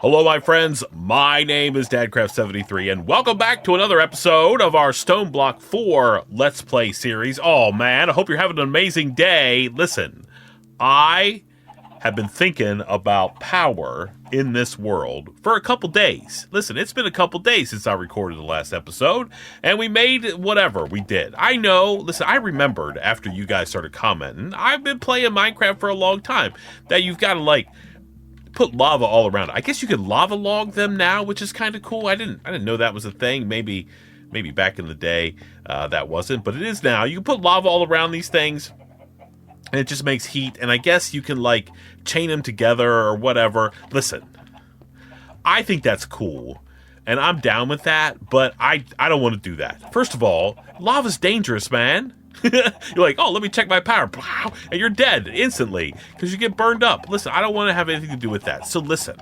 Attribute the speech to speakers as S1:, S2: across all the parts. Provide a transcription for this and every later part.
S1: Hello, my friends. My name is DadCraft73, and welcome back to another episode of our StoneBlock 4 Let's Play series. Oh, man, I hope you're having an amazing day. Listen, I have been thinking about power in this world for a couple days. Listen, it's been a couple days since I recorded the last episode, and we made whatever we did. I know, listen, I remembered after you guys started commenting, I've been playing Minecraft for a long time, that you've got to, put lava all around it. I guess you could lava log them now, which is kind of cool. I didn't know that was a thing. Maybe back in the day that wasn't, but it is now. You can put lava all around these things, and it just makes heat. And I guess you can chain them together or whatever. Listen, I think that's cool, and I'm down with that. But I don't want to do that. First of all, lava's dangerous, man. You're like, oh, let me check my power. And you're dead instantly because you get burned up. Listen, I don't want to have anything to do with that. So listen,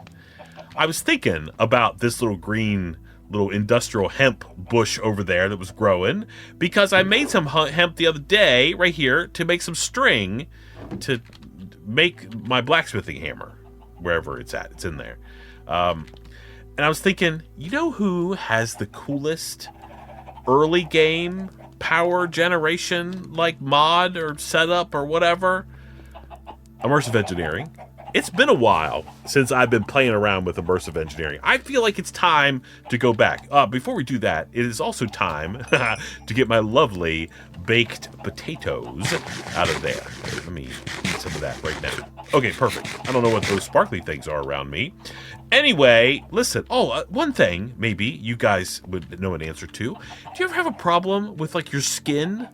S1: I was thinking about this little green, industrial hemp bush over there that was growing because I made some hemp the other day right here to make some string to make my blacksmithing hammer, wherever it's at. It's in there. And I was thinking, you know who has the coolest early game power generation mod or setup or whatever? Immersive engineering. It's been a while since I've been playing around with immersive engineering. I feel like it's time to go back. Before we do that, it is also time to get my lovely baked potatoes out of there. Let me eat some of that right now. Okay, perfect. I don't know what those sparkly things are around me. Anyway, listen. One thing maybe you guys would know an answer to. Do you ever have a problem with your skin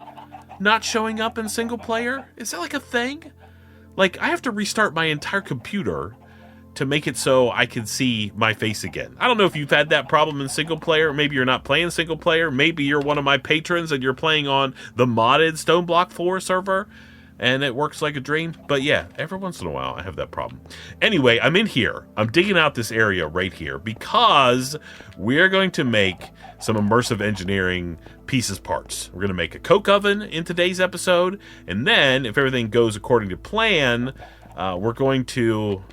S1: not showing up in single player? Is that a thing? I have to restart my entire computer to make it so I can see my face again. I don't know if you've had that problem in single player. Maybe you're not playing single player. Maybe you're one of my patrons and you're playing on the modded StoneBlock 4 server and it works like a dream. But yeah, every once in a while I have that problem. Anyway, I'm in here. I'm digging out this area right here because we're going to make some immersive engineering parts. We're going to make a coke oven in today's episode, and then if everything goes according to plan, we're going to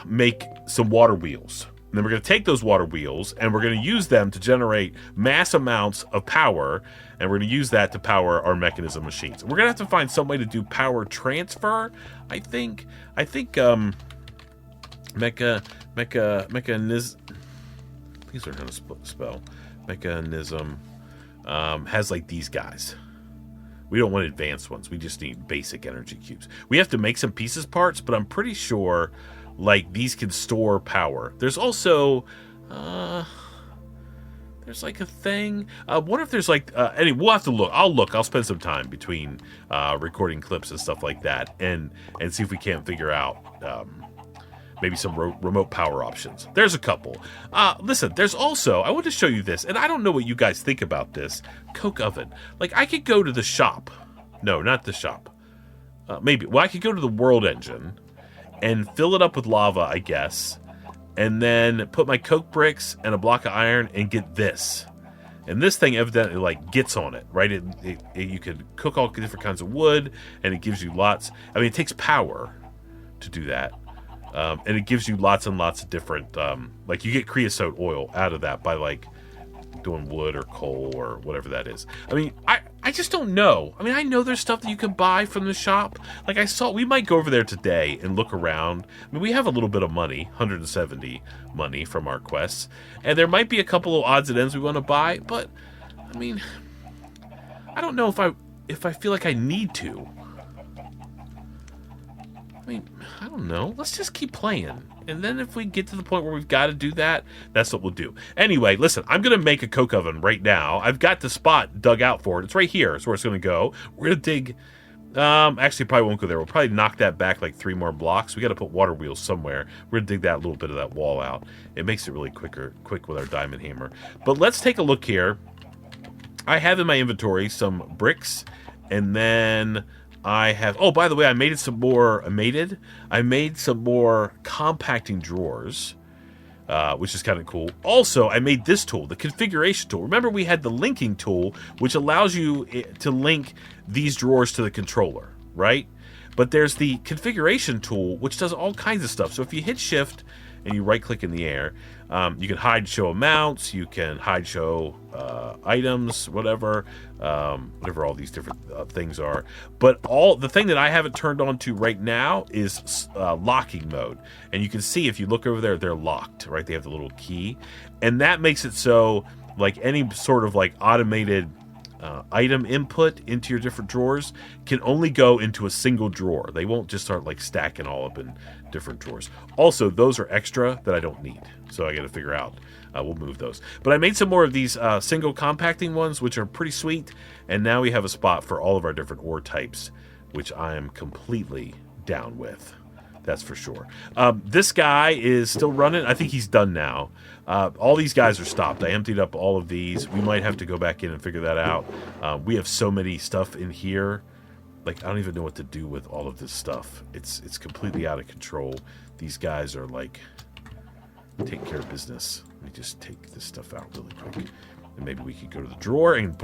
S1: make some water wheels. And then we're going to take those water wheels and we're going to use them to generate mass amounts of power, and we're going to use that to power our mechanism machines. We're going to have to find some way to do power transfer, I think mechanism. These are how to spell. Mechanism has these guys. We don't want advanced ones. We just need basic energy cubes. We have to make some parts, but I'm pretty sure these can store power. There's also there's a thing. What if there's anyway, we'll have to look. I'll spend some time between recording clips and stuff like that and see if we can't figure out maybe some remote power options. There's a couple. Listen, there's also, I want to show you this, and I don't know what you guys think about this. Coke oven. I could go to the shop. No, not the shop. Maybe. Well, I could go to the world engine and fill it up with lava, I guess, and then put my coke bricks and a block of iron and get this. And this thing evidently gets on it, right? You could cook all different kinds of wood, and it gives you lots. I mean, it takes power to do that. And it gives you lots and lots of different, you get creosote oil out of that by doing wood or coal or whatever that is. I mean, I just don't know. I mean, I know there's stuff that you can buy from the shop. We might go over there today and look around. I mean, we have a little bit of money, 170 money from our quests, and there might be a couple of odds and ends we want to buy, but I mean, I don't know if I feel like I need to. I mean, I don't know. Let's just keep playing. And then if we get to the point where we've got to do that, that's what we'll do. Anyway, listen, I'm going to make a coke oven right now. I've got the spot dug out for it. It's right here. It's where it's going to go. We're going to dig... actually, probably won't go there. We'll probably knock that back 3 more blocks. We got to put water wheels somewhere. We're going to dig that little bit of that wall out. It makes it really quick with our diamond hammer. But let's take a look here. I have in my inventory some bricks, and then... I have, by the way, I made some more compacting drawers, which is kind of cool. Also, I made this tool, the configuration tool. Remember, we had the linking tool, which allows you to link these drawers to the controller, right? But there's the configuration tool, which does all kinds of stuff. So if you hit shift and you right-click in the air. You can hide show amounts, you can hide show items, whatever all these different things are. But the thing that I haven't turned on to right now is locking mode. And you can see if you look over there, they're locked, right? They have the little key. And that makes it so like any sort of like automated item input into your different drawers can only go into a single drawer. They won't just start like stacking all up in different drawers. Also, those are extra that I don't need, so I got to figure out. We'll move those. But I made some more of these single compacting ones, which are pretty sweet, and now we have a spot for all of our different ore types, which I am completely down with. That's for sure. This guy is still running. I think he's done now. All these guys are stopped. I emptied up all of these. We might have to go back in and figure that out. We have so many stuff in here. Like, I don't even know what to do with all of this stuff. It's completely out of control. These guys are like taking care of business. Let me just take this stuff out really quick. And maybe we could go to the drawer and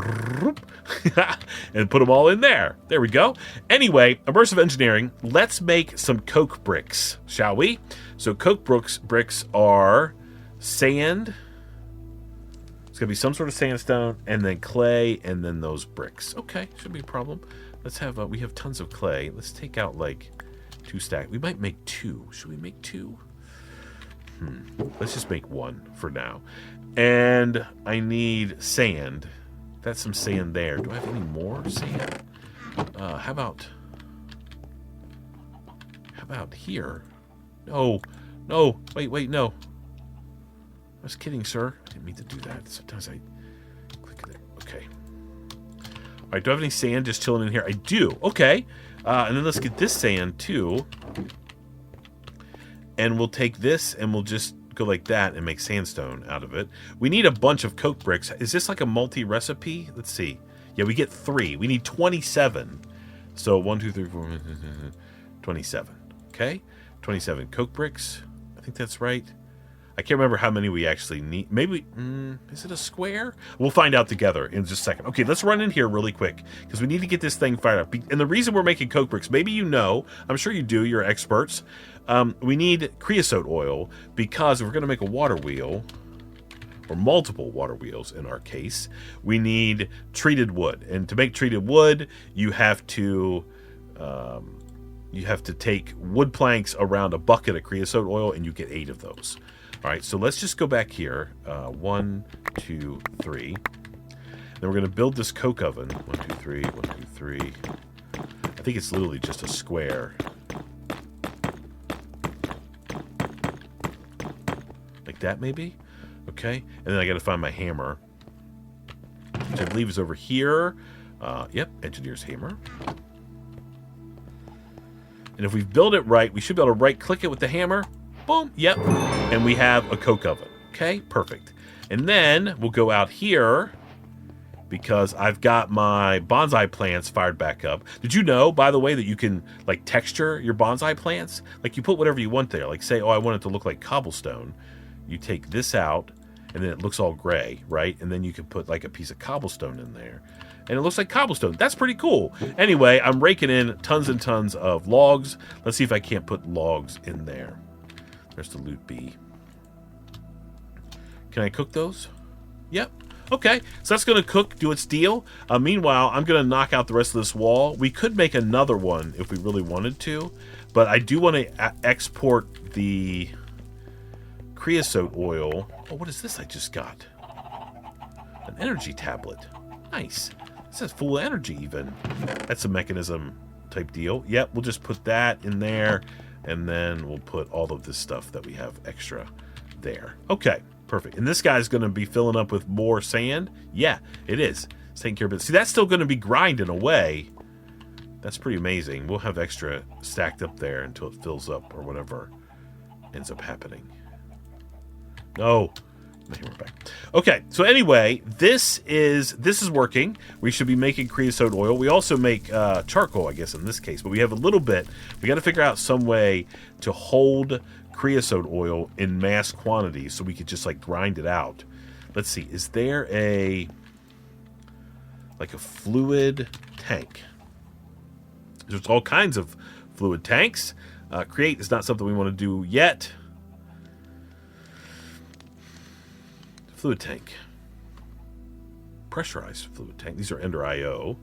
S1: and put them all in there. There we go. Anyway, immersive engineering. Let's make some coke bricks, shall we? So coke bricks are sand. It's going to be some sort of sandstone, and then clay, and then those bricks. Okay, shouldn't be a problem. Let's have, we have tons of clay. Let's take out like 2 stacks. We might make 2. Should we make 2? Let's just make 1 for now. And I need sand. That's some sand there. Do I have any more sand? How about here? No. Wait, no. I was kidding, sir. I didn't mean to do that. Sometimes I click there. Okay. All right, do I have any sand just chilling in here? I do. Okay. And then let's get this sand, too. And we'll take this, and we'll just go like that and make sandstone out of it. We need a bunch of coke bricks. Is this like a multi-recipe? Let's see. Yeah, we get 3. We need 27. So 1, 2, 3, 4, 27. Okay? 27 coke bricks. I think that's right. I can't remember how many we actually need. Maybe, is it a square? We'll find out together in just a second. Okay, let's run in here really quick because we need to get this thing fired up. And the reason we're making coke bricks, maybe you know, I'm sure you do, you're experts. We need creosote oil because if we're going to make a water wheel, or multiple water wheels in our case, we need treated wood. And to make treated wood, you have to take wood planks around a bucket of creosote oil, and you get 8 of those. All right, so let's just go back here. 1, 2, 3. Then we're going to build this coke oven. 1, 2, 3, 1, 2, 3. I think it's literally just a square. Like that, maybe? Okay, and then I got to find my hammer, which I believe is over here. Yep, engineer's hammer. And if we build it right, we should be able to right-click it with the hammer. Boom, yep, and we have a coke oven. Okay, perfect. And then we'll go out here because I've got my bonsai plants fired back up. Did you know, by the way, that you can like texture your bonsai plants? Like you put whatever you want there. Like say, oh, I want it to look like cobblestone. You take this out, and then it looks all gray, right? And then you can put like a piece of cobblestone in there, and it looks like cobblestone. That's pretty cool. Anyway, I'm raking in tons and tons of logs. Let's see if I can't put logs in there. There's the loot bee. Can I cook those? Yep. Okay, so that's going to cook, do its deal. Meanwhile, I'm going to knock out the rest of this wall. We could make another one if we really wanted to, but I do want to export the creosote oil. Oh, what is this I just got? An energy tablet. Nice. It says full energy even. That's a mechanism type deal. Yep, we'll just put that in there, and then we'll put all of this stuff that we have extra there. Okay, perfect. And this guy's going to be filling up with more sand. Yeah, it is. It's taking care of it. See, that's still going to be grinding away. That's pretty amazing. We'll have extra stacked up there until it fills up or whatever ends up happening. No. Here we're back. Okay, so anyway, this is working. We should be making creosote oil. We also make charcoal, I guess, in this case, but we have a little bit. We got to figure out some way to hold creosote oil in mass quantities so we could just like grind it out. Let's see. Is there a fluid tank? There's all kinds of fluid tanks. Create is not something we want to do yet. Fluid tank. Pressurized fluid tank. These are Ender IO.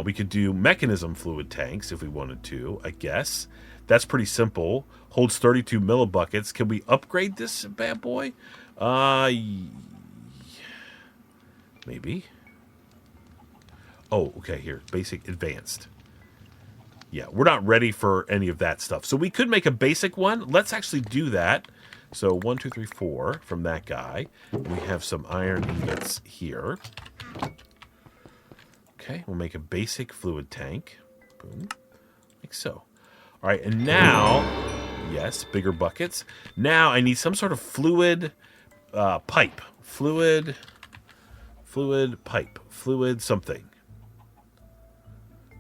S1: We could do mechanism fluid tanks if we wanted to, I guess. That's pretty simple. Holds 32 millibuckets. Can we upgrade this bad boy? Maybe. Oh, okay, here. Basic, advanced. Yeah, we're not ready for any of that stuff. So we could make a basic one. Let's actually do that. So 1, 2, 3, 4 from that guy. We have some iron ingots here. Okay, we'll make a basic fluid tank. Boom. Like so. All right, and now, yes, bigger buckets. Now I need some sort of fluid pipe. Fluid pipe. Fluid something.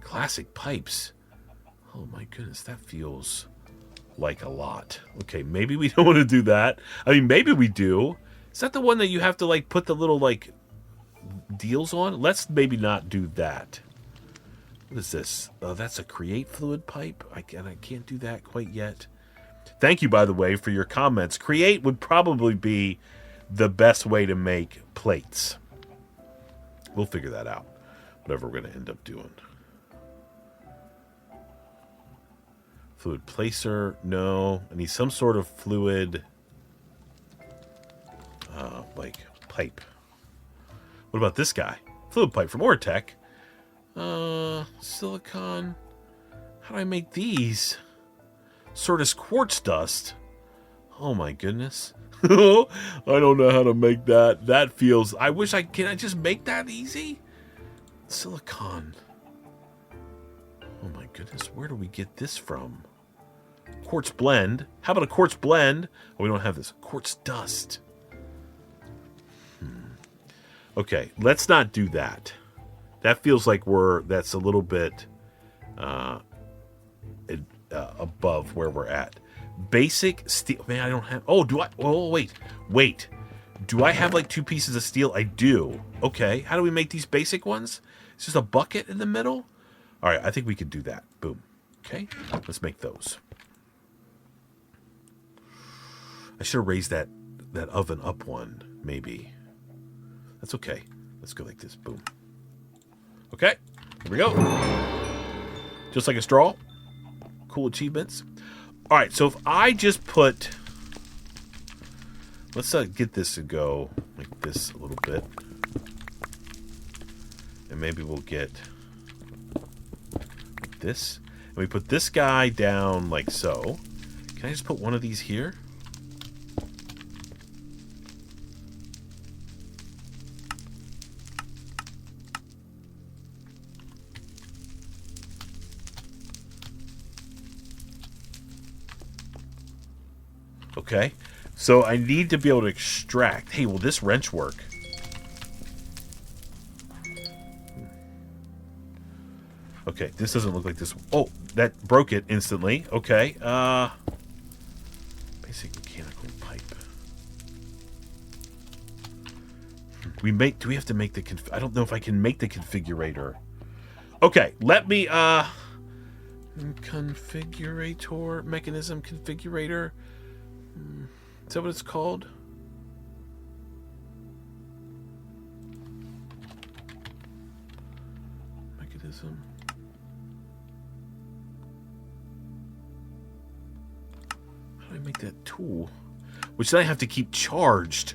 S1: Classic pipes. Oh my goodness, that feels like a lot. Okay, maybe we don't want to do that. I mean, maybe we do. Is that the one that you have to, like, put the little, like, deals on? Let's maybe not do that. What is this? Oh, that's a create fluid pipe? I can't do that quite yet. Thank you, by the way, for your comments. Create would probably be the best way to make plates. We'll figure that out. Whatever we're going to end up doing. Fluid placer, no. I need some sort of fluid, like pipe. What about this guy? Fluid pipe from Ortec. Silicon. How do I make these? Sortus quartz dust. Oh my goodness. I don't know how to make that. That feels... I wish I... Can I just make that easy? Silicon. Oh my goodness. Where do we get this from? Quartz blend. How about a quartz blend? Oh, we don't have this. Quartz dust. Okay, let's not do that. That feels like that's a little bit above where we're at. Basic steel. Man, I don't have... Oh, do I... Oh, wait. Do I have like 2 pieces of steel? I do. Okay, how do we make these basic ones? It's just a bucket in the middle? All right, I think we could do that. Boom. Okay, let's make those. I should have raised that oven up one, maybe. That's okay. Let's go like this. Boom. Okay, here we go. Just like a straw. Cool achievements. All right, so if I just put... Let's get this to go like this a little bit. And maybe we'll get like this. And we put this guy down like so. Can I just put one of these here? Okay, so I need to be able to extract. Hey, will this wrench work? Okay, this doesn't look like this. Oh, that broke it instantly. Okay, basic mechanical pipe. Do we have to make the I don't know if I can make the configurator. Okay, let me configurator, mechanism configurator. Is that what it's called? Mechanism. How do I make that tool? Which then I have to keep charged.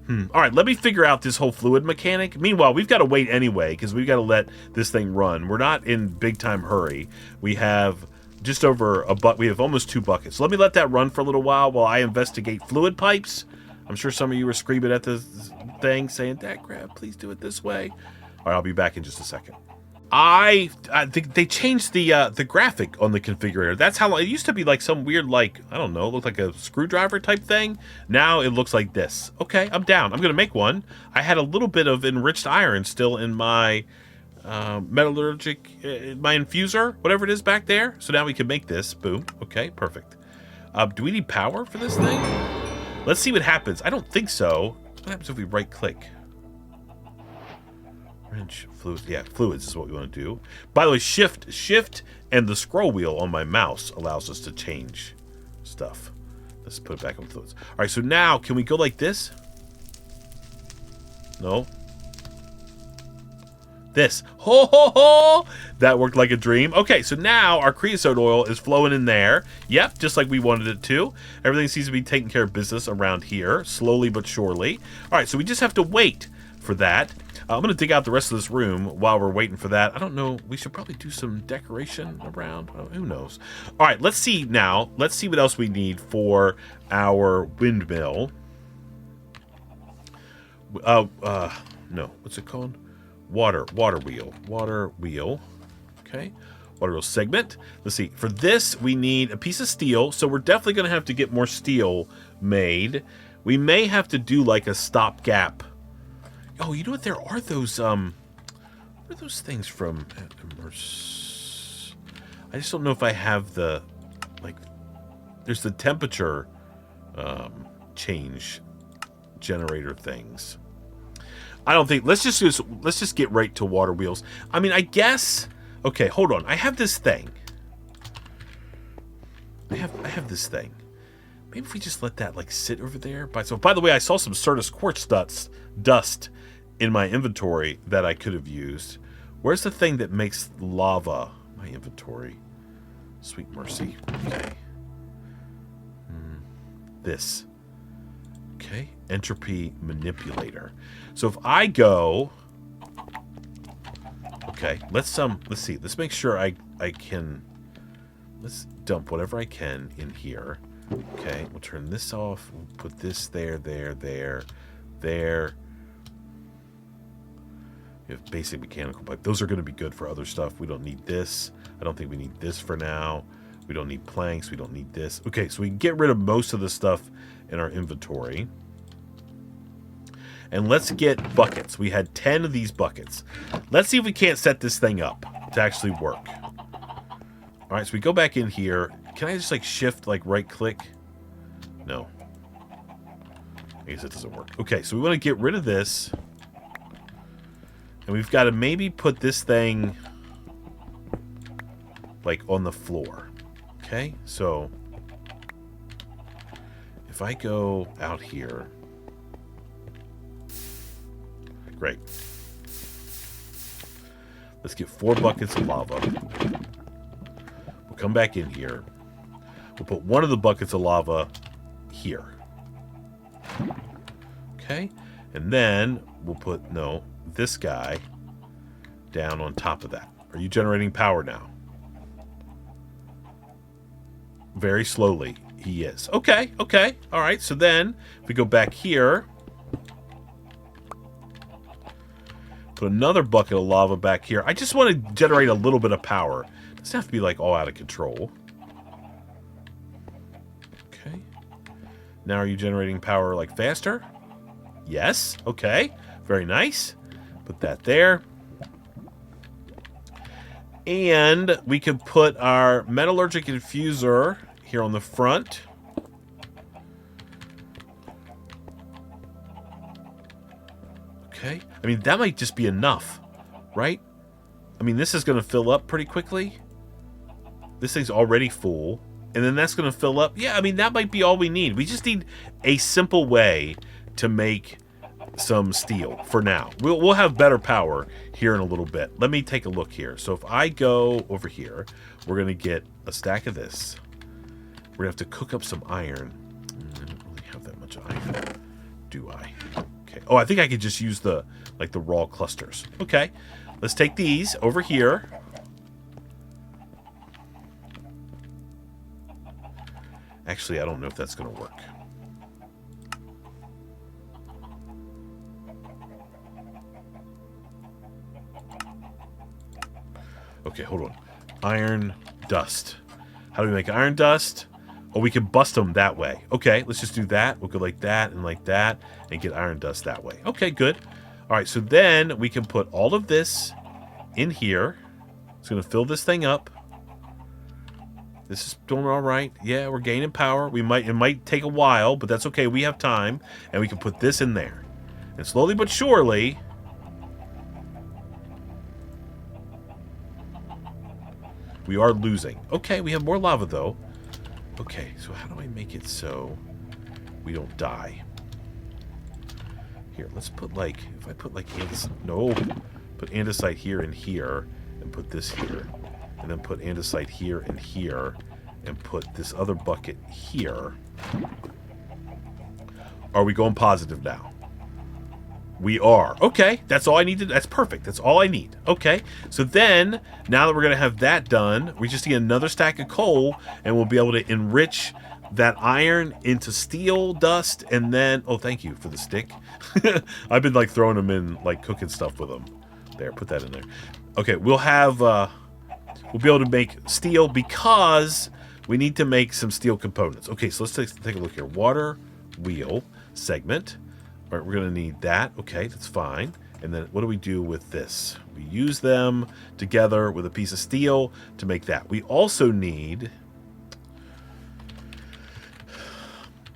S1: Alright, let me figure out this whole fluid mechanic. Meanwhile, we've got to wait anyway, because we've got to let this thing run. We're not in big time hurry. We have... just over a bucket. We have almost 2 buckets. So let me let that run for a little while I investigate fluid pipes. I'm sure some of you were screaming at the thing saying, "Dad, Crab, please do it this way." All right, I'll be back in just a second. I think they changed the graphic on the configurator. That's how it used to be, like some weird, like, I don't know, looked like a screwdriver type thing. Now it looks like this. Okay, I'm down. I'm gonna make one. I had a little bit of enriched iron still in my metallurgic, my infuser, whatever it is back there. So now we can make this. Boom. Okay, perfect. Do we need power for this thing? Let's see what happens. I don't think so. What happens if we right click? Wrench, fluids. Yeah, fluids is what we want to do. By the way, shift and the scroll wheel on my mouse allows us to change stuff. Let's put it back on fluids. All right, so now can we go like this? No. This. Ho, ho, ho! That worked like a dream. Okay, so now our creosote oil is flowing in there. Yep, just like we wanted it to. Everything seems to be taking care of business around here, slowly but surely. All right, so we just have to wait for that. I'm going to dig out the rest of this room while we're waiting for that. I don't know. We should probably do some decoration around. Who knows? All right, let's see now. Let's see what else we need for our windmill. No. What's it called? Water wheel. Okay. Water wheel segment. Let's see. For this, we need a piece of steel. So we're definitely going to have to get more steel made. We may have to do like a stopgap. Oh, you know what? There are those, what are those things from Immersive? I just don't know if I have the, like, there's the temperature change generator things. I don't think, let's just get right to water wheels. I mean, I guess, okay, hold on. I have this thing. I have this thing. Maybe if we just let that, like, sit over there. So, by the way, I saw some Certus quartz dust in my inventory that I could have used. Where's the thing that makes lava? My inventory. Sweet mercy. Okay. This. Okay. Entropy manipulator. So if I go... Okay. Let's see. Let's make sure I can... Let's dump whatever I can in here. Okay. We'll turn this off. We'll put this there. We have basic mechanical pipe. Those are going to be good for other stuff. We don't need this. I don't think we need this for now. We don't need planks. We don't need this. Okay, so we can get rid of most of the stuff in our inventory. And let's get buckets. We had 10 of these buckets. Let's see if we can't set this thing up to actually work. All right, so we go back in here. Can I just like shift, like right click? No. I guess it doesn't work. Okay, so we want to get rid of this. And we've got to maybe put this thing like on the floor. Okay, so if I go out here, great. Let's get 4 buckets of lava. We'll come back in here. We'll put one of the buckets of lava here. Okay, and then we'll put, this guy down on top of that. Are you generating power now? Very slowly, he is. Okay. All right, so then if we go back here, put another bucket of lava back here. I just want to generate a little bit of power. It doesn't have to be like all out of control. Okay. Now are you generating power like faster? Yes. Okay. Very nice. Put that there. And we could put our metallurgic infuser here on the front. Okay. I mean, that might just be enough, right? I mean, this is going to fill up pretty quickly. This thing's already full. And then that's going to fill up. Yeah, I mean, that might be all we need. We just need a simple way to make some steel for now. We'll have better power here in a little bit. Let me take a look here. So if I go over here, we're going to get a stack of this. We're going to have to cook up some iron. I don't really have that much iron, do I? Okay. Oh, I think I could just use the raw clusters. Okay. Let's take these over here. Actually, I don't know if that's going to work. Okay, hold on. Iron dust. How do we make iron dust? Oh, we can bust them that way. Okay, let's just do that. We'll go like that and get iron dust that way. Okay, good. All right, so then we can put all of this in here. It's going to fill this thing up. This is doing all right. Yeah, we're gaining power. It might take a while, but that's okay. We have time, and we can put this in there. And slowly but surely, we are losing. Okay, we have more lava, though. Okay, so how do I make it so we don't die? Here, let's put like, if I put like andesite, no, put andesite here and here, and put this here, and then put andesite here and here, and put this other bucket here. Are we going positive now? We are. Okay, that's all I need to, that's perfect. That's all I need. Okay, so then, now that we're going to have that done, we just need another stack of coal, and we'll be able to enrich that iron into steel dust, and then, oh, thank you for the stick. I've been like throwing them in, like cooking stuff with them. There, put that in there. Okay, we'll have, we'll be able to make steel because we need to make some steel components. Okay, so let's take a look here. Water wheel segment. All right, we're going to need that. Okay, that's fine. And then what do we do with this? We use them together with a piece of steel to make that. We also need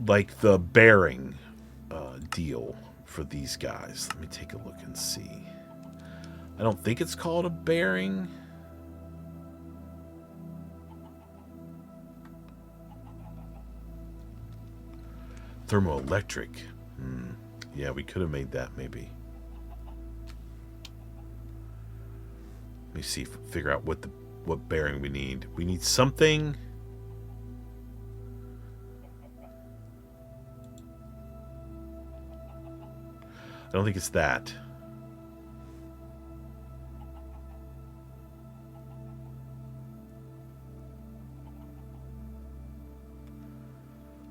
S1: like the bearing deal for these guys. Let me take a look and see. I don't think it's called a bearing. Thermoelectric. Yeah, we could have made that maybe. Let me see, figure out what bearing we need. We need something. I don't think it's that.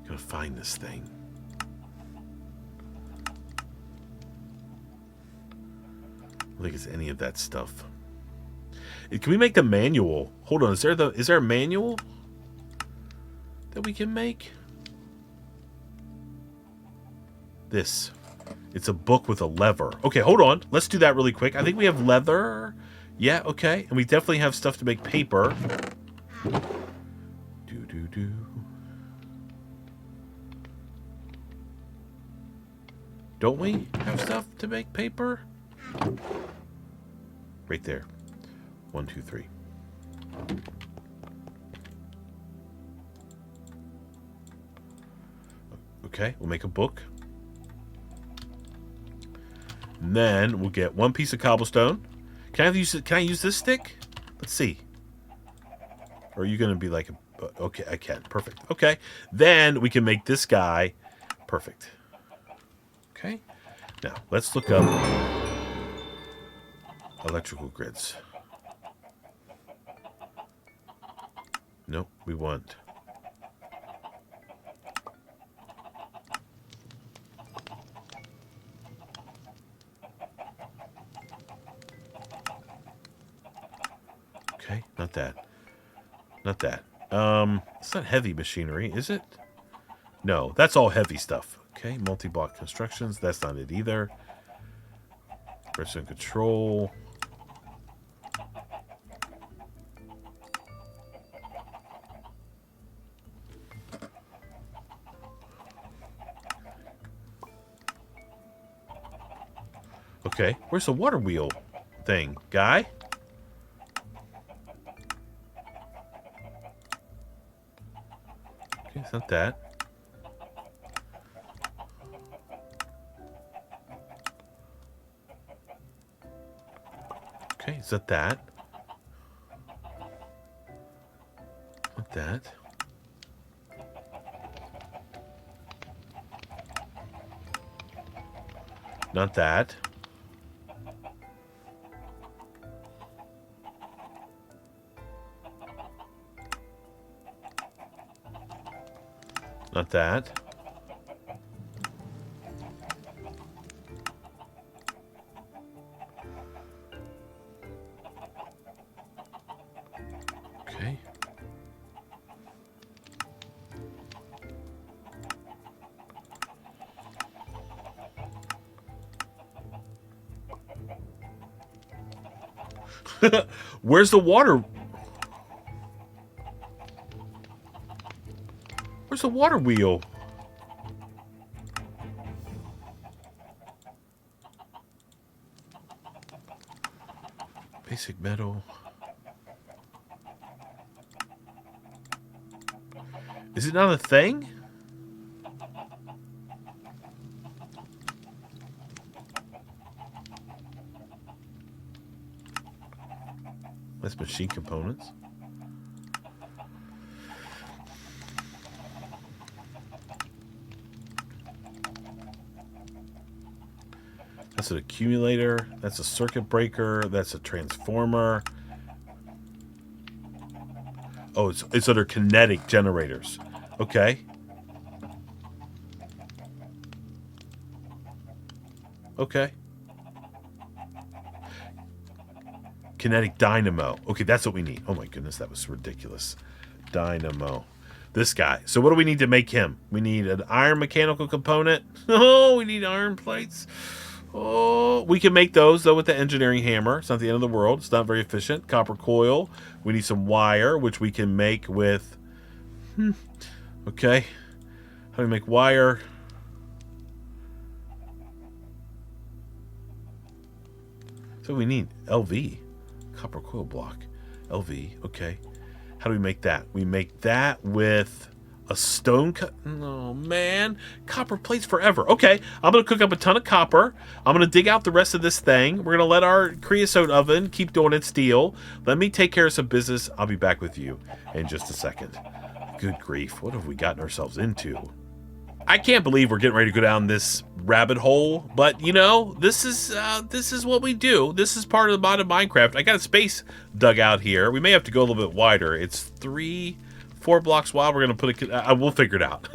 S1: I'm gonna find this thing. I don't think it's any of that stuff. Can we make the manual? Hold on, is there a manual that we can make? This. It's a book with a lever. Okay, hold on. Let's do that really quick. I think we have leather. Yeah, okay. And we definitely have stuff to make paper. Do. Don't we have stuff to make paper? Right there. 1, 2, 3. Okay, we'll make a book. And then we'll get one piece of cobblestone. Can I use this stick? Let's see. Or are you going to be like a... Okay, I can. Perfect. Okay. Then we can make this guy perfect. Okay. Now, let's look up electrical grids. Nope, we want... Okay, not that. Not that. It's not heavy machinery, is it? No, that's all heavy stuff. Okay, multi-block constructions. That's not it either. Version control. Okay, where's the water wheel thing, guy? Okay, it's not that. Okay, is that that? Not that. Not that. Not that. Okay. Where's the water? Where's the water wheel? Basic metal. Is it not a thing? That's machine components. That's an accumulator. That's a circuit breaker. That's a transformer. Oh, it's under kinetic generators. Okay. Okay. Kinetic dynamo. Okay, that's what we need. Oh my goodness, that was ridiculous. Dynamo. This guy. So what do we need to make him? We need an iron mechanical component. Oh, we need iron plates. Oh, we can make those, though, with the engineering hammer. It's not the end of the world. It's not very efficient. Copper coil. We need some wire, which we can make with... Okay. How do we make wire? So we need LV. Copper coil block. LV. Okay. How do we make that? We make that with... a stone cut. Oh, man. Copper plates forever. Okay, I'm going to cook up a ton of copper. I'm going to dig out the rest of this thing. We're going to let our creosote oven keep doing its deal. Let me take care of some business. I'll be back with you in just a second. Good grief. What have we gotten ourselves into? I can't believe we're getting ready to go down this rabbit hole, but you know, this is what we do. This is part of the mod of Minecraft. I got a space dug out here. We may have to go a little bit wider. It's 4 blocks wide. We're going to put we'll figure it out.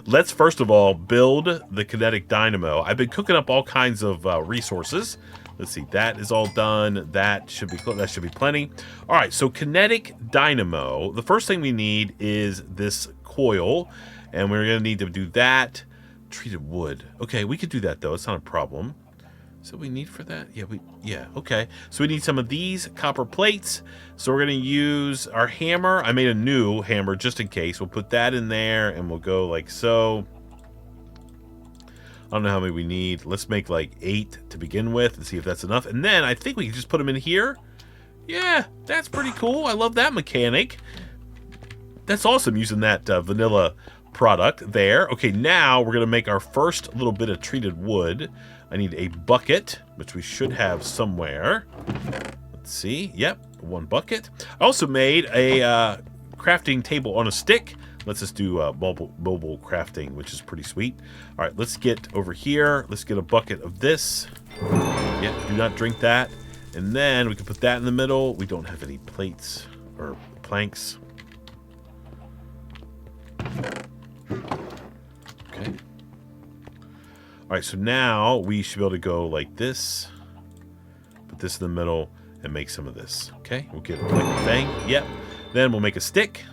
S1: Let's first of all build the kinetic dynamo. I've been cooking up all kinds of resources. Let's see. That is all done. That should be plenty. All right. So kinetic dynamo. The first thing we need is this coil, and we're going to need to do that. Treated wood. Okay, we could do that though. It's not a problem. So we need for that? Yeah, okay. So we need some of these copper plates. So we're going to use our hammer. I made a new hammer just in case. We'll put that in there and we'll go like so. I don't know how many we need. Let's make like 8 to begin with and see if that's enough. And then I think we can just put them in here. Yeah, that's pretty cool. I love that mechanic. That's awesome using that vanilla product there. Okay, now we're going to make our first little bit of treated wood. I need a bucket, which we should have somewhere. Let's see. Yep, 1 bucket. I also made a crafting table on a stick. Let's just do mobile crafting, which is pretty sweet. All right, let's get over here. Let's get a bucket of this. Yep, do not drink that. And then we can put that in the middle. We don't have any plates or planks. Okay. All right, so now we should be able to go like this. Put this in the middle and make some of this. Okay, we'll get like a thing. Yep. Then we'll make a stick.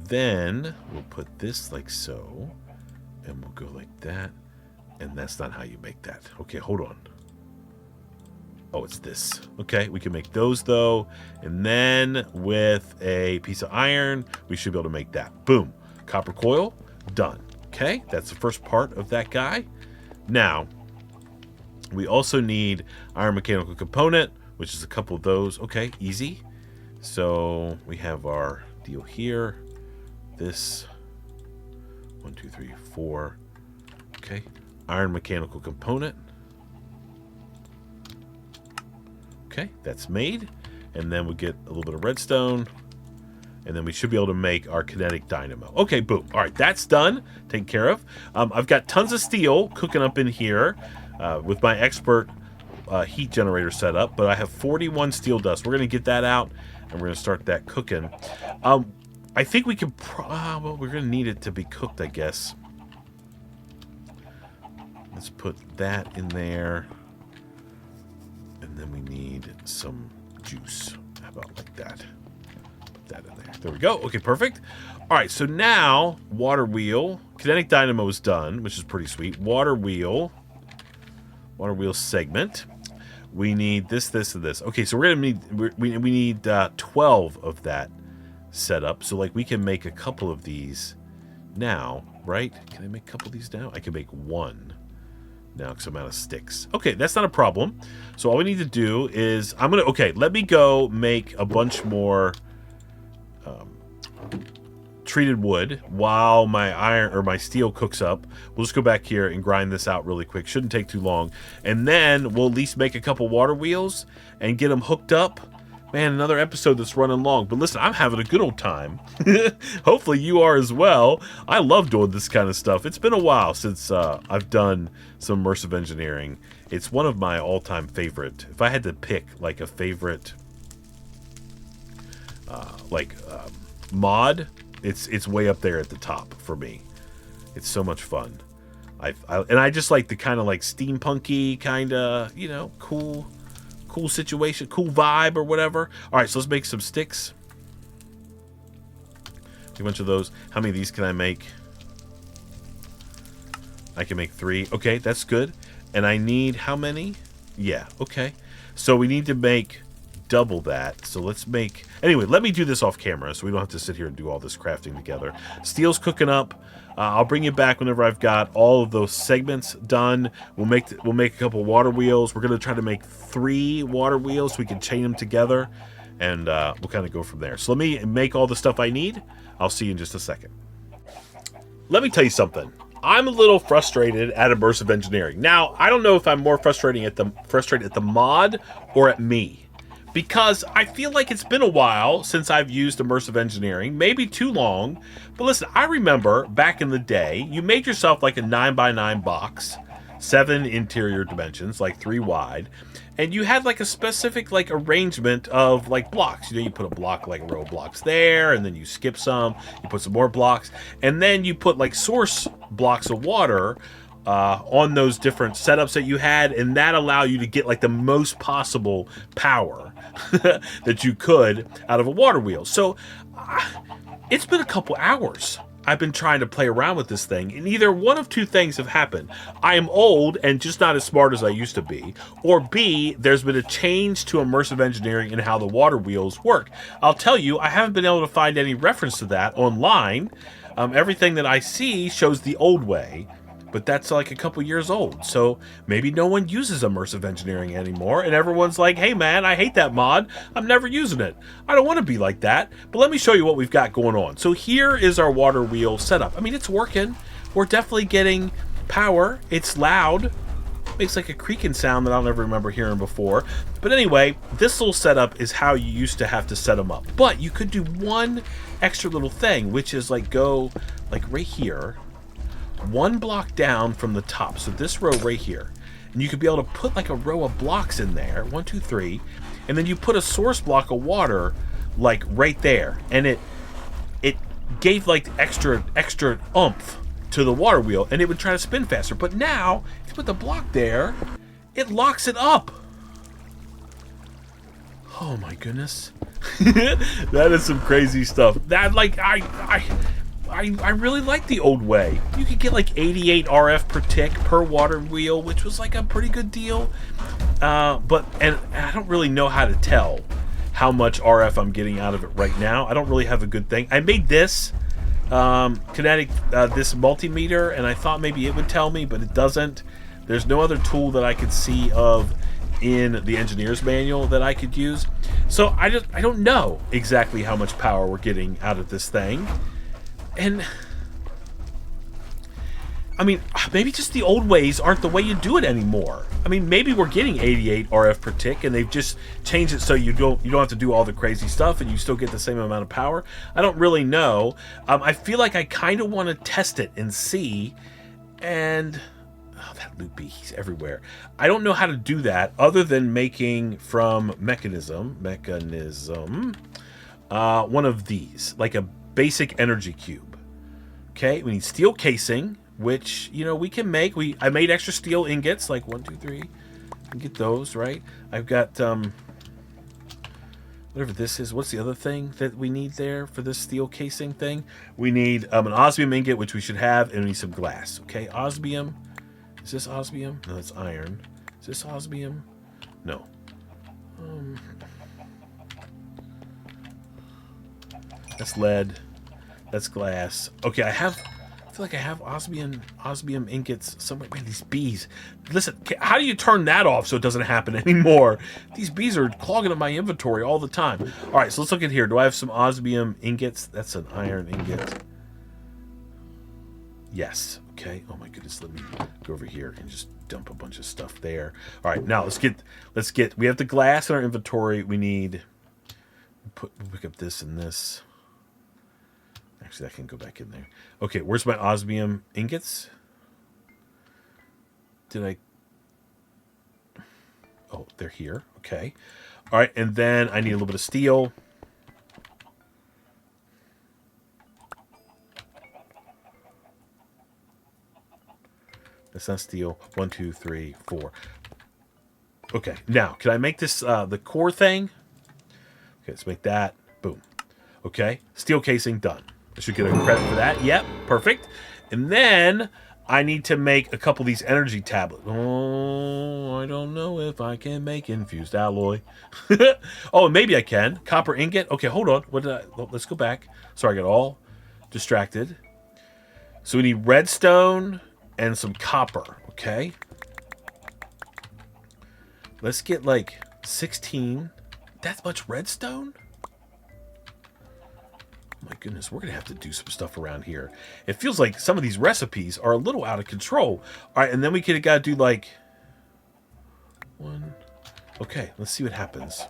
S1: Then we'll put this like so. And we'll go like that. And that's not how you make that. Okay, hold on. Oh, it's this. Okay, we can make those though. And then with a piece of iron, we should be able to make that. Boom. Copper coil, done. Okay, that's the first part of that guy. Now, we also need iron mechanical component, which is a couple of those. Okay, easy. So we have our deal here. This 1, 2, 3, 4. Okay, iron mechanical component. Okay, that's made. And then we get a little bit of redstone. And then we should be able to make our kinetic dynamo. Okay, boom. All right, that's done. Taken care of. I've got tons of steel cooking up in here with my expert heat generator set up. But I have 41 steel dust. We're going to get that out, and we're going to start that cooking. I think we can... well, we're going to need it to be cooked, I guess. Let's put that in there. And then we need some juice. How about like that? Put that in there. There we go. Okay, perfect. All right, so now water wheel. Kinetic dynamo is done, which is pretty sweet. Water wheel segment. We need this, and this. Okay, so we're gonna need we need 12 of that set up. So like we can make a couple of these now, right? Can I make a couple of these now? I can make 1 now because I'm out of sticks. Okay, that's not a problem. So all we need to do is let me go make a bunch more treated wood while my iron or my steel cooks up. We'll just go back here and grind this out really quick. Shouldn't take too long. And then we'll at least make a couple water wheels and get them hooked up. Man, another episode that's running long. But listen, I'm having a good old time. Hopefully you are as well. I love doing this kind of stuff. It's been a while since I've done some immersive engineering. It's one of my all-time favorite. If I had to pick like a favorite mod, it's way up there at the top for me. It's so much fun. And I just like the kind of like steampunky kind of, you know, cool situation, cool vibe or whatever. All right, so let's make some sticks. A bunch of those. How many of these can I make? I can make 3. Okay, that's good. And I need how many? Yeah, okay. So we need to make double that. So let's make... Anyway, let me do this off camera so we don't have to sit here and do all this crafting together. Steel's cooking up. I'll bring you back whenever I've got all of those segments done. We'll make a couple water wheels. We're going to try to make 3 water wheels so we can chain them together. And we'll kind of go from there. So let me make all the stuff I need. I'll see you in just a second. Let me tell you something. I'm a little frustrated at immersive engineering. Now, I don't know if I'm more frustrated at the mod or at me. Because I feel like it's been a while since I've used immersive engineering, maybe too long. But listen, I remember back in the day, you made yourself like a 9x9 box, 7 interior dimensions, like 3 wide, and you had like a specific like arrangement of like blocks. You know, you put a block, like a row of blocks there, and then you skip some, you put some more blocks, and then you put like source blocks of water on those different setups that you had, and that allow you to get like the most possible power that you could out of a water wheel. So it's been a couple hours I've been trying to play around with this thing, and either one of 2 things have happened. I am old and just not as smart as I used to be, or B, there's been a change to immersive engineering and how the water wheels work. I'll tell you, I haven't been able to find any reference to that online. Everything that I see shows the old way, but that's like a couple years old. So maybe no one uses immersive engineering anymore, and everyone's like, hey man, I hate that mod. I'm never using it. I don't want to be like that. But let me show you what we've got going on. So here is our water wheel setup. I mean, it's working. We're definitely getting power. It's loud. Makes like a creaking sound that I'll never remember hearing before. But anyway, this little setup is how you used to have to set them up. But you could do one extra little thing, which is like go like right here, 1 block down from the top, so this row right here, and you could be able to put like a row of blocks in there, 1, 2, 3, and then you put a source block of water like right there, and it gave like extra oomph to the water wheel, and it would try to spin faster. But now if you put the block there, it locks it up. Oh my goodness. That is some crazy stuff. That like I really like the old way. You could get like 88 RF per tick per water wheel, which was like a pretty good deal. But I don't really know how to tell how much RF I'm getting out of it right now. I don't really have a good thing. I made this kinetic, this multimeter, and I thought maybe it would tell me, but it doesn't. There's no other tool that I could see of in the engineer's manual that I could use. So I don't know exactly how much power we're getting out of this thing. And I mean, maybe just the old ways aren't the way you do it anymore. I mean, maybe we're getting 88 RF per tick, and they've just changed it so you don't have to do all the crazy stuff, and you still get the same amount of power. I don't really know. I feel like I kind of want to test it and see. And oh, that loopy, he's everywhere. I don't know how to do that other than making from mechanism, one of these, like a basic energy cube. Okay, we need steel casing, which, you know, we can make. I made extra steel ingots, like 1, 2, 3. I can get those, right? I've got whatever this is. What's the other thing that we need there for this steel casing thing? We need an osmium ingot, which we should have, and we need some glass. Okay, osmium. Is this osmium? No, that's iron. Is this osmium? No. That's lead. That's glass. Okay, I feel feel like I have osmium ingots somewhere. Man, these bees. Listen, how do you turn that off so it doesn't happen anymore? These bees are clogging up my inventory all the time. All right, so let's look at here. Do I have some osmium ingots? That's an iron ingot. Yes. Okay. Oh my goodness. Let me go over here and just dump a bunch of stuff there. All right. Now let's get. We have the glass in our inventory. We need. Pick up this and this. Actually, I can go back in there. Okay. Where's my osmium ingots? Did I? Oh, they're here. Okay. All right. And then I need a little bit of steel. That's not steel. 1, 2, 3, 4. Okay, now, can I make this the core thing? Okay, let's make that. Boom. Okay, steel casing done. I should get a credit for that. Yep, perfect. And then I need to make a couple of these energy tablets. Oh, I don't know if I can make infused alloy. Oh, maybe I can. Copper ingot. Okay, hold on. What did I? Let's go back. Sorry, I got all distracted. So we need redstone and some copper, okay? Let's get like 16. That's much redstone? Oh my goodness, we're gonna have to do some stuff around here. It feels like some of these recipes are a little out of control. All right, and then we could have got to do like 1. Okay, let's see what happens.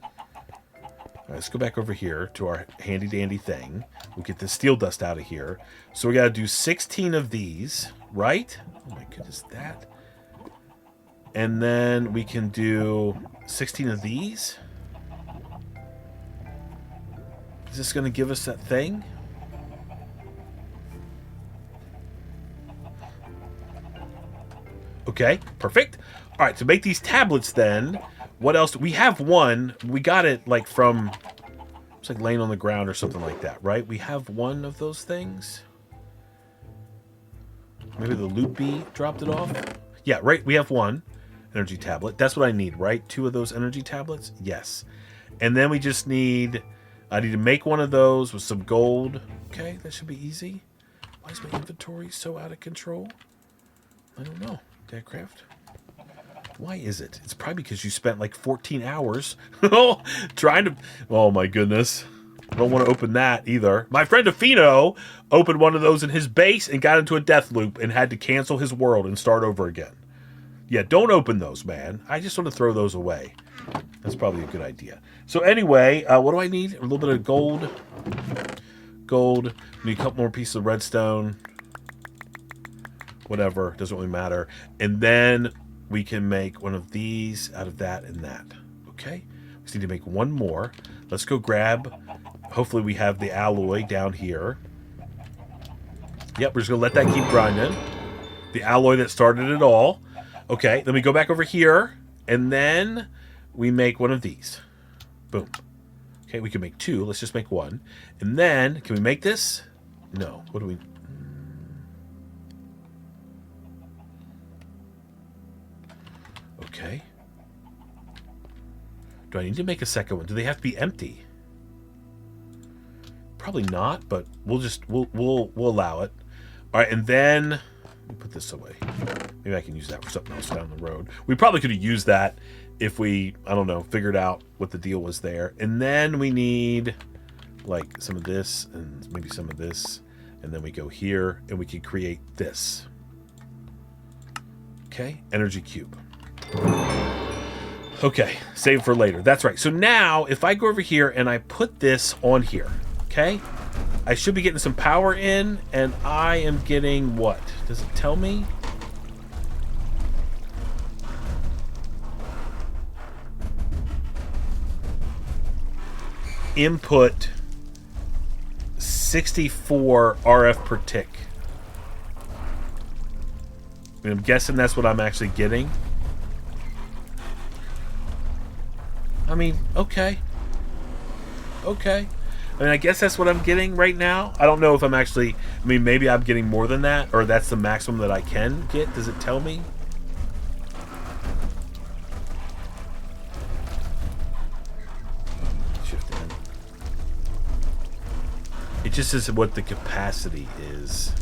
S1: All right, let's go back over here to our handy dandy thing. We'll get the steel dust out of here. So we got to do 16 of these, right? Oh my goodness, that. And then we can do 16 of these. Is this going to give us that thing? Okay, perfect. All right, to make these tablets then, what else? We have one. We got it like from, it's like laying on the ground or something like that, right? We have one of those things. Maybe the loot bee dropped it off. Yeah, right. We have one energy tablet. That's what I need, right? 2 of those energy tablets. Yes. And then we just need, I need to make one of those with some gold. Okay, that should be easy. Why is my inventory so out of control? I don't know. Dadcraft. Why is it? It's probably because you spent like 14 hours trying to... Oh, my goodness. I don't want to open that either. My friend Afino opened one of those in his base and got into a death loop and had to cancel his world and start over again. Yeah, don't open those, man. I just want to throw those away. That's probably a good idea. So anyway, what do I need? A little bit of gold. Gold. Need a couple more pieces of redstone. Whatever. Doesn't really matter. And then we can make one of these out of that and that. Okay? We just need to make one more. Let's go grab... Hopefully we have the alloy down here. Yep, we're just going to let that keep grinding. The alloy that started it all. Okay, then we go back over here. And then we make one of these. Boom. Okay, we can make 2. Let's just make 1. And then, can we make this? No. What do we... Okay. Do I need to make a second one? Do they have to be empty? Probably not, but we'll allow it. All right, and then let me put this away. Maybe I can use that for something else down the road. We probably could have used that if we, I don't know, figured out what the deal was there. And then we need like some of this and maybe some of this, and then we go here and we can create this. Okay, energy cube. Okay, save for later. That's right. So now, if I go over here and I put this on here, okay, I should be getting some power in, and I am getting what? Does it tell me? Input 64 RF per tick. And I'm guessing that's what I'm actually getting. I mean, okay. Okay. I mean, I guess that's what I'm getting right now. I don't know if I'm actually... I mean, maybe I'm getting more than that, or that's the maximum that I can get. Does it tell me? Shift in. just says what the capacity is.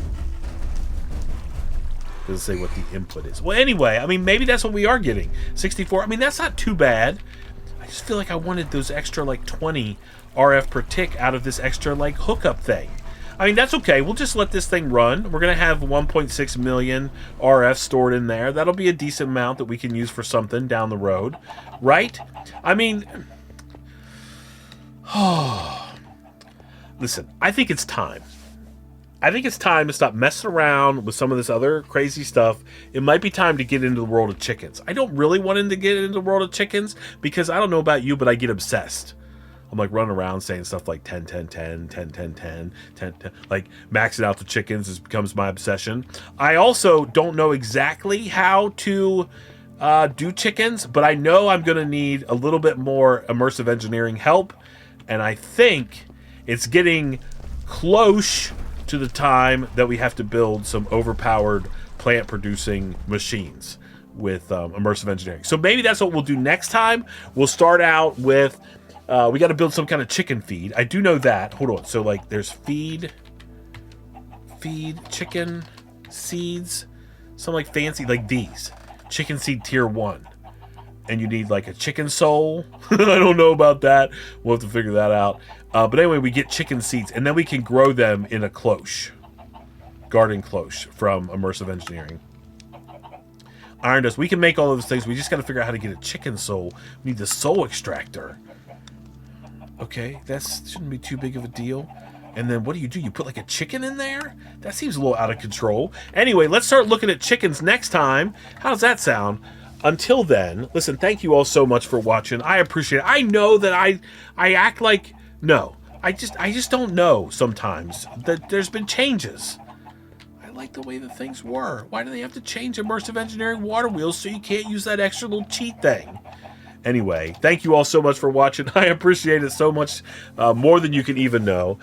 S1: Doesn't say what the input is. Well, anyway, I mean, maybe that's what we are getting. 64. I mean, that's not too bad. I just feel like I wanted those extra, like, 20 RF per tick out of this extra, like, hookup thing. I mean, that's okay. We'll just let this thing run. We're going to have 1.6 million RF stored in there. That'll be a decent amount that we can use for something down the road. Right? I mean... Listen, I think it's time. I think it's time to stop messing around with some of this other crazy stuff. It might be time to get into the world of chickens. I don't really want him to get into the world of chickens because I don't know about you, but I get obsessed. I'm like running around saying stuff like 10, 10, 10, 10, 10, 10, 10, 10. Like maxing out the chickens becomes my obsession. I also don't know exactly how to do chickens, but I know I'm going to need a little bit more immersive engineering help. And I think it's getting close to the time that we have to build some overpowered plant-producing machines with immersive engineering. So maybe that's what we'll do next time. We'll start out with, we got to build some kind of chicken feed. I do know that. Hold on. So, like, there's feed, chicken, seeds, some, like, fancy, like these. Chicken seed tier 1. And you need, like, a chicken soul. I don't know about that. We'll have to figure that out. But anyway, we get chicken seeds, and then we can grow them in a cloche. Garden cloche from immersive engineering. Iron dust. We can make all of those things. We just got to figure out how to get a chicken soul. We need the soul extractor. Okay, that shouldn't be too big of a deal. And then what do? You put, like, a chicken in there? That seems a little out of control. Anyway, let's start looking at chickens next time. How does that sound? Until then, listen, thank you all so much for watching. I appreciate it. I know that I act like... No, I just don't know sometimes that there's been changes. I like the way that things were. Why do they have to change immersive engineering water wheels so you can't use that extra little cheat thing? Anyway, thank you all so much for watching. I appreciate it so much, more than you can even know.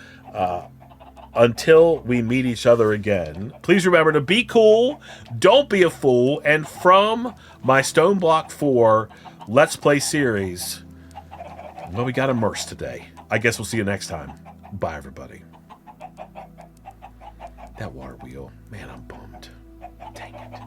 S1: Until we meet each other again, please remember to be cool, don't be a fool, and from my StoneBlock 4 Let's Play series, well, we got immersed today. I guess we'll see you next time. Bye, everybody. That water wheel, man, I'm bummed. Dang it.